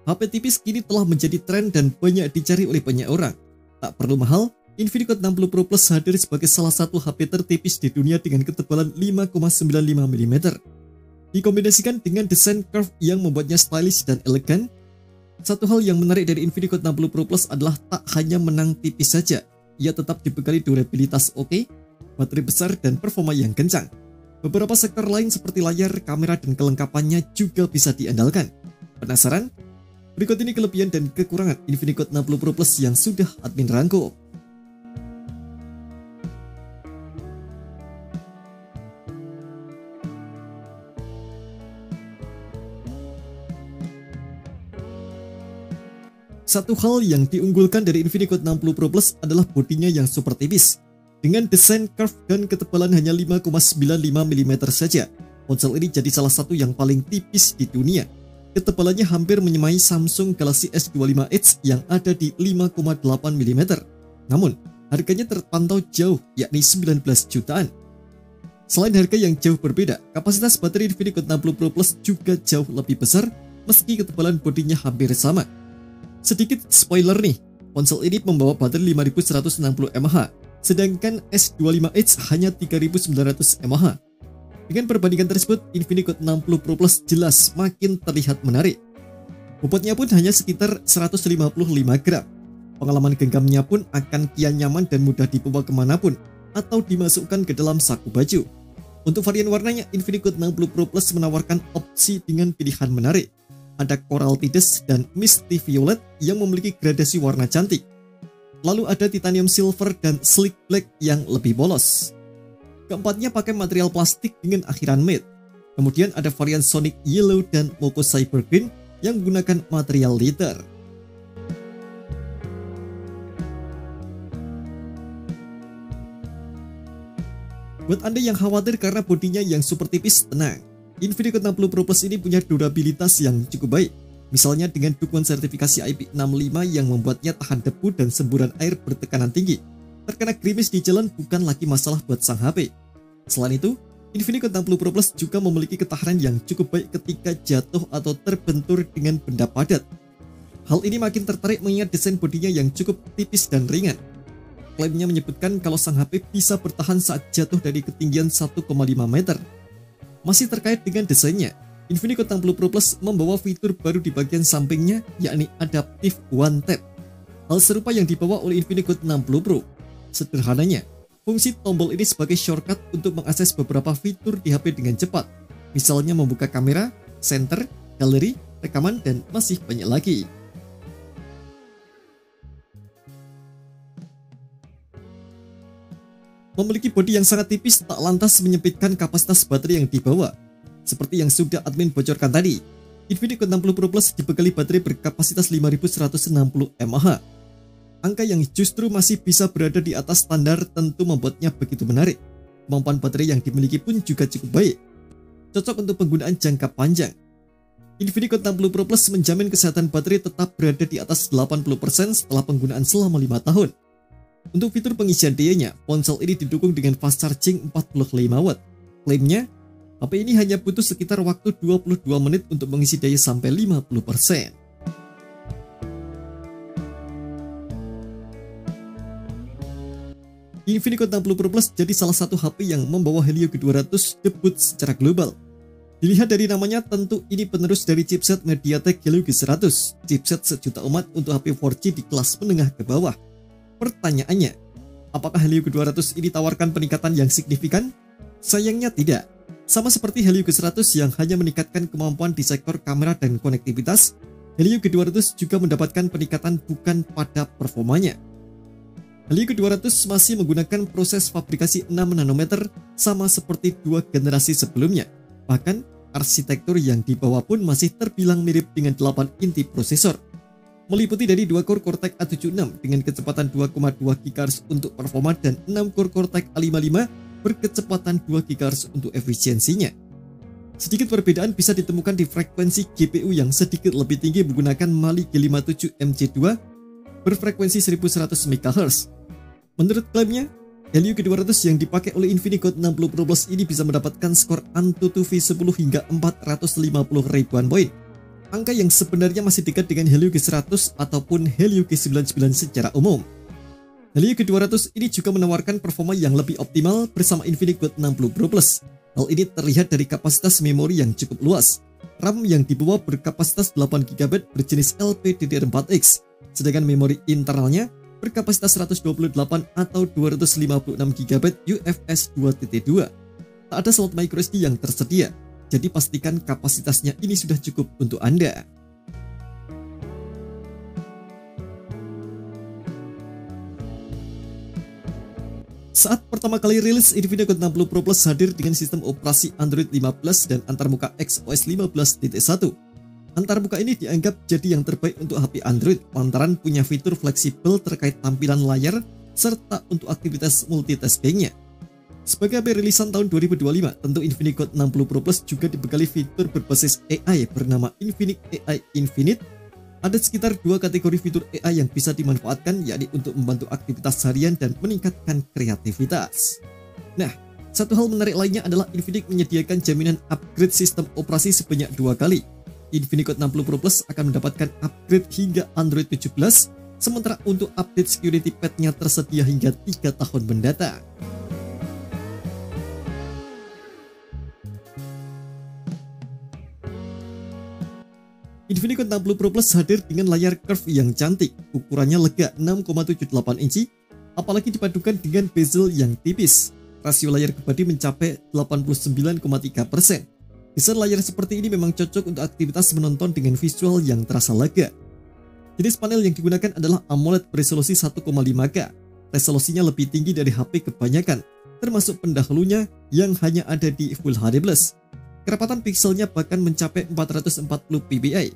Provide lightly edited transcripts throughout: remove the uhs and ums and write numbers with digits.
HP tipis kini telah menjadi tren dan banyak dicari oleh banyak orang. Tak perlu mahal, Infinix Note 60 Pro Plus hadir sebagai salah satu HP tertipis di dunia dengan ketebalan 5,95 mm. Dikombinasikan dengan desain curve yang membuatnya stylish dan elegan. Satu hal yang menarik dari Infinix Note 60 Pro Plus adalah tak hanya menang tipis saja, ia tetap dibekali durabilitas oke, baterai besar dan performa yang kencang. Beberapa sektor lain seperti layar, kamera, dan kelengkapannya juga bisa diandalkan. Penasaran? Berikut ini kelebihan dan kekurangan Infinix Note 60 Pro Plus yang sudah admin rangkum. Satu hal yang diunggulkan dari Infinix Note 60 Pro Plus adalah bodinya yang super tipis. Dengan desain curve dan ketebalan hanya 5,95 mm saja, ponsel ini jadi salah satu yang paling tipis di dunia. Ketebalannya hampir menyamai Samsung Galaxy S25 Edge yang ada di 5,8 mm. Namun, harganya terpantau jauh, yakni 19 jutaan. Selain harga yang jauh berbeda, kapasitas baterai Infinix Note 60 Pro Plus juga jauh lebih besar meski ketebalan bodinya hampir sama. Sedikit spoiler nih, ponsel ini membawa baterai 5160 mAh, sedangkan S25 Edge hanya 3900 mAh. Dengan perbandingan tersebut, Infinix Note 60 Pro Plus jelas makin terlihat menarik. Bobotnya pun hanya sekitar 155 gram. Pengalaman genggamnya pun akan kian nyaman dan mudah dibawa kemanapun atau dimasukkan ke dalam saku baju. Untuk varian warnanya, Infinix Note 60 Pro Plus menawarkan opsi dengan pilihan menarik. Ada Coral Tides dan Misty Violet yang memiliki gradasi warna cantik. Lalu ada Titanium Silver dan Sleek Black yang lebih polos. Keempatnya pakai material plastik dengan akhiran matte. Kemudian ada varian Sonic Yellow dan Mocha Cyber Green yang menggunakan material leather. Buat Anda yang khawatir karena bodinya yang super tipis, tenang. Infinix Note 60 Pro Plus ini punya durabilitas yang cukup baik. Misalnya dengan dukungan sertifikasi IP65 yang membuatnya tahan debu dan semburan air bertekanan tinggi. Terkena gerimis di jalan bukan lagi masalah buat sang HP. Selain itu, Infinix Note 60 Pro Plus juga memiliki ketahanan yang cukup baik ketika jatuh atau terbentur dengan benda padat. Hal ini makin tertarik mengingat desain bodinya yang cukup tipis dan ringan. Klaimnya menyebutkan kalau sang HP bisa bertahan saat jatuh dari ketinggian 1,5 meter. Masih terkait dengan desainnya, Infinix Note 60 Pro Plus membawa fitur baru di bagian sampingnya, yakni Adaptive One Tap. Hal serupa yang dibawa oleh Infinix Note 60 Pro. Sederhananya, fungsi tombol ini sebagai shortcut untuk mengakses beberapa fitur di HP dengan cepat. Misalnya membuka kamera, center, galeri, rekaman, dan masih banyak lagi. Memiliki bodi yang sangat tipis tak lantas menyempitkan kapasitas baterai yang dibawa. Seperti yang sudah admin bocorkan tadi, Infinix Note 60 Pro Plus dibekali baterai berkapasitas 5160 mAh. Angka yang justru masih bisa berada di atas standar tentu membuatnya begitu menarik. Kemampuan baterai yang dimiliki pun juga cukup baik, cocok untuk penggunaan jangka panjang. Infinix Note 60 Pro Plus menjamin kesehatan baterai tetap berada di atas 80% setelah penggunaan selama 5 tahun. Untuk fitur pengisian dayanya, ponsel ini didukung dengan fast charging 45 watt. Klaimnya, HP ini hanya butuh sekitar waktu 22 menit untuk mengisi daya sampai 50%. Infinix Note 60 Pro Plus jadi salah satu HP yang membawa Helio G200 debut secara global. Dilihat dari namanya, tentu ini penerus dari chipset MediaTek Helio G100, chipset sejuta umat untuk HP 4G di kelas menengah ke bawah. Pertanyaannya, apakah Helio G200 ini tawarkan peningkatan yang signifikan? Sayangnya tidak. Sama seperti Helio G100 yang hanya meningkatkan kemampuan di sektor kamera dan konektivitas, Helio G200 juga mendapatkan peningkatan bukan pada performanya. Helio G200 masih menggunakan proses fabrikasi 6 nanometer sama seperti dua generasi sebelumnya. Bahkan, arsitektur yang dibawa pun masih terbilang mirip dengan 8 inti prosesor. Meliputi dari 2 core Cortex A76 dengan kecepatan 2,2 GHz untuk performa dan 6 core Cortex A55 berkecepatan 2 GHz untuk efisiensinya. Sedikit perbedaan bisa ditemukan di frekuensi GPU yang sedikit lebih tinggi menggunakan Mali G57 MC2 berfrekuensi 1100 MHz. Menurut klaimnya, Helio G200 yang dipakai oleh Infinix Note 60 Pro Plus ini bisa mendapatkan skor AnTuTu V10 hingga 450 ribuan poin. angka yang sebenarnya masih dekat dengan Helio G100 ataupun Helio G99 secara umum. Helio G200 ini juga menawarkan performa yang lebih optimal bersama Infinix Hot 60 Pro Plus. Hal ini terlihat dari kapasitas memori yang cukup luas. RAM yang dibawa berkapasitas 8GB berjenis LPDDR4X, sedangkan memori internalnya berkapasitas 128 atau 256GB UFS 2.2. Tak ada slot microSD yang tersedia, jadi pastikan kapasitasnya ini sudah cukup untuk Anda. Saat pertama kali rilis, Infinix Hot 60 Pro Plus hadir dengan sistem operasi Android 15 dan antarmuka XOS 15.1. Antarmuka ini dianggap jadi yang terbaik untuk HP Android lantaran punya fitur fleksibel terkait tampilan layar serta untuk aktivitas multitaskingnya. Sebagai HP rilisan tahun 2025, tentu Infinix Hot 60 Pro Plus juga dibekali fitur berbasis AI bernama Infinix AI Infinite. Ada sekitar 2 kategori fitur AI yang bisa dimanfaatkan, yakni untuk membantu aktivitas harian dan meningkatkan kreativitas. Nah, satu hal menarik lainnya adalah Infinix menyediakan jaminan upgrade sistem operasi sebanyak 2 kali. Infinix Hot 60 Pro Plus akan mendapatkan upgrade hingga Android 17, sementara untuk update security patch-nya tersedia hingga 3 tahun mendatang. Infinix Hot 60 Pro Plus hadir dengan layar curve yang cantik, ukurannya lega 6,78 inci, apalagi dipadukan dengan bezel yang tipis. Rasio layar ke bodi mencapai 89,3%. Desain layar seperti ini memang cocok untuk aktivitas menonton dengan visual yang terasa lega. Jenis panel yang digunakan adalah AMOLED beresolusi 1,5K. Resolusinya lebih tinggi dari HP kebanyakan, termasuk pendahulunya yang hanya ada di Full HD+. Kerapatan pikselnya bahkan mencapai 440 ppi.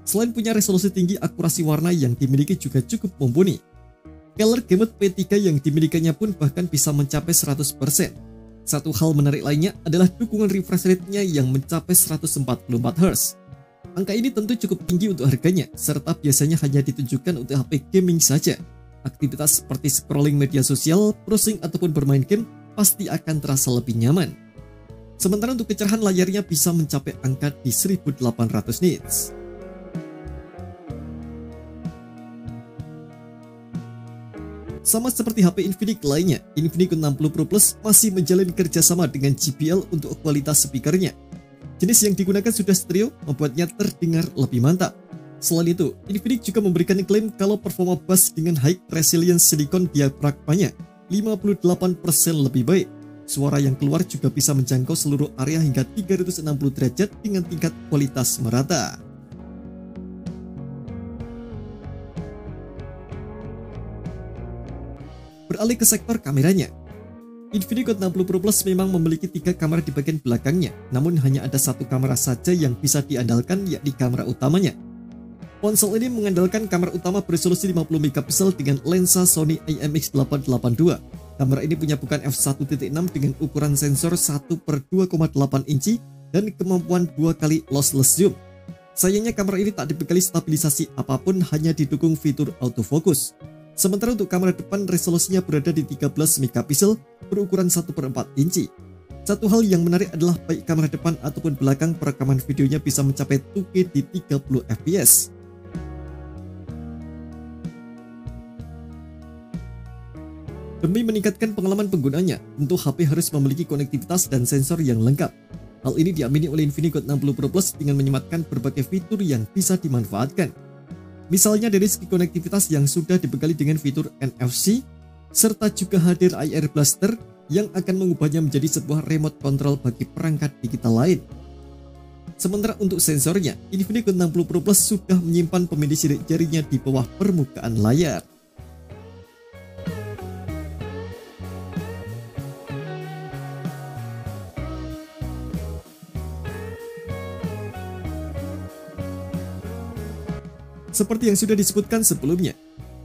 Selain punya resolusi tinggi, akurasi warna yang dimiliki juga cukup mumpuni. Color gamut P3 yang dimilikinya pun bahkan bisa mencapai 100%. Satu hal menarik lainnya adalah dukungan refresh rate-nya yang mencapai 144Hz. Angka ini tentu cukup tinggi untuk harganya, serta biasanya hanya ditunjukkan untuk HP gaming saja. Aktivitas seperti scrolling media sosial, browsing ataupun bermain game pasti akan terasa lebih nyaman. Sementara untuk kecerahan layarnya bisa mencapai angka di 1800 nits. Sama seperti HP Infinix lainnya, Infinix Hot 60 Pro Plus masih menjalin kerjasama dengan JBL untuk kualitas speakernya. Jenis yang digunakan sudah stereo, membuatnya terdengar lebih mantap. Selain itu, Infinix juga memberikan klaim kalau performa bass dengan high resilience silicon diafragmanya 58% lebih baik. Suara yang keluar juga bisa menjangkau seluruh area hingga 360 derajat dengan tingkat kualitas merata. Beralih ke sektor kameranya, Infinix Hot 60 Pro Plus memang memiliki 3 kamera di bagian belakangnya, namun hanya ada 1 kamera saja yang bisa diandalkan, yakni kamera utamanya. Ponsel ini mengandalkan kamera utama beresolusi 50 megapiksel dengan lensa Sony IMX882. Kamera ini punya bukaan f1.6 dengan ukuran sensor 1/2,8 inci dan kemampuan 2 kali lossless zoom. Sayangnya kamera ini tak dibekali stabilisasi apapun, hanya didukung fitur autofocus. Sementara untuk kamera depan resolusinya berada di 13 megapiksel berukuran 1/4 inci. Satu hal yang menarik adalah baik kamera depan ataupun belakang, perekaman videonya bisa mencapai 2K di 30 fps. Demi meningkatkan pengalaman penggunanya, tentu HP harus memiliki konektivitas dan sensor yang lengkap. Hal ini diamini oleh Infinix Hot 60 Pro Plus dengan menyematkan berbagai fitur yang bisa dimanfaatkan. Misalnya dari segi konektivitas yang sudah dibekali dengan fitur NFC, serta juga hadir IR Blaster yang akan mengubahnya menjadi sebuah remote control bagi perangkat digital lain. Sementara untuk sensornya, Infinix Hot 60 Pro Plus sudah menyimpan pemilih sidik jarinya di bawah permukaan layar. Seperti yang sudah disebutkan sebelumnya,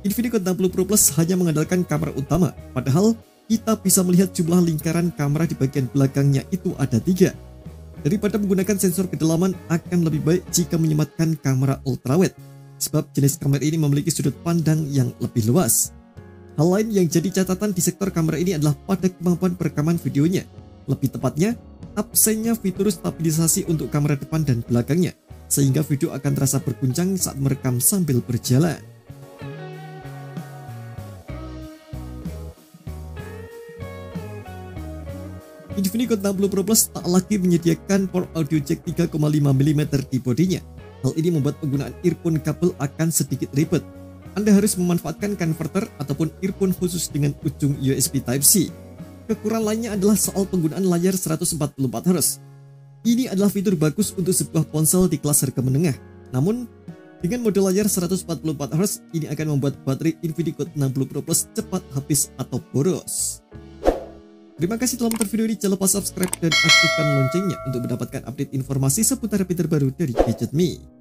Infinix Hot 60 Pro Plus hanya mengandalkan kamera utama, padahal kita bisa melihat jumlah lingkaran kamera di bagian belakangnya itu ada 3. Daripada menggunakan sensor kedalaman, akan lebih baik jika menyematkan kamera ultrawide, sebab jenis kamera ini memiliki sudut pandang yang lebih luas. Hal lain yang jadi catatan di sektor kamera ini adalah pada kemampuan perekaman videonya. Lebih tepatnya, absennya fitur stabilisasi untuk kamera depan dan belakangnya. sehingga video akan terasa berguncang saat merekam sambil berjalan. Infinix Note 60 Pro Plus tak lagi menyediakan port audio jack 3,5 mm di bodinya. Hal ini membuat penggunaan earphone kabel akan sedikit ribet. Anda harus memanfaatkan converter ataupun earphone khusus dengan ujung USB Type-C. Kekurangan lainnya adalah soal penggunaan layar 144Hz. Ini adalah fitur bagus untuk sebuah ponsel di kelas harga menengah. Namun, dengan mode layar 144Hz, ini akan membuat baterai Infinix Note 60 Pro Plus cepat habis atau boros. Terima kasih telah menonton video ini, jangan lupa subscribe dan aktifkan loncengnya untuk mendapatkan update informasi seputar fitur terbaru dari Gadget Me.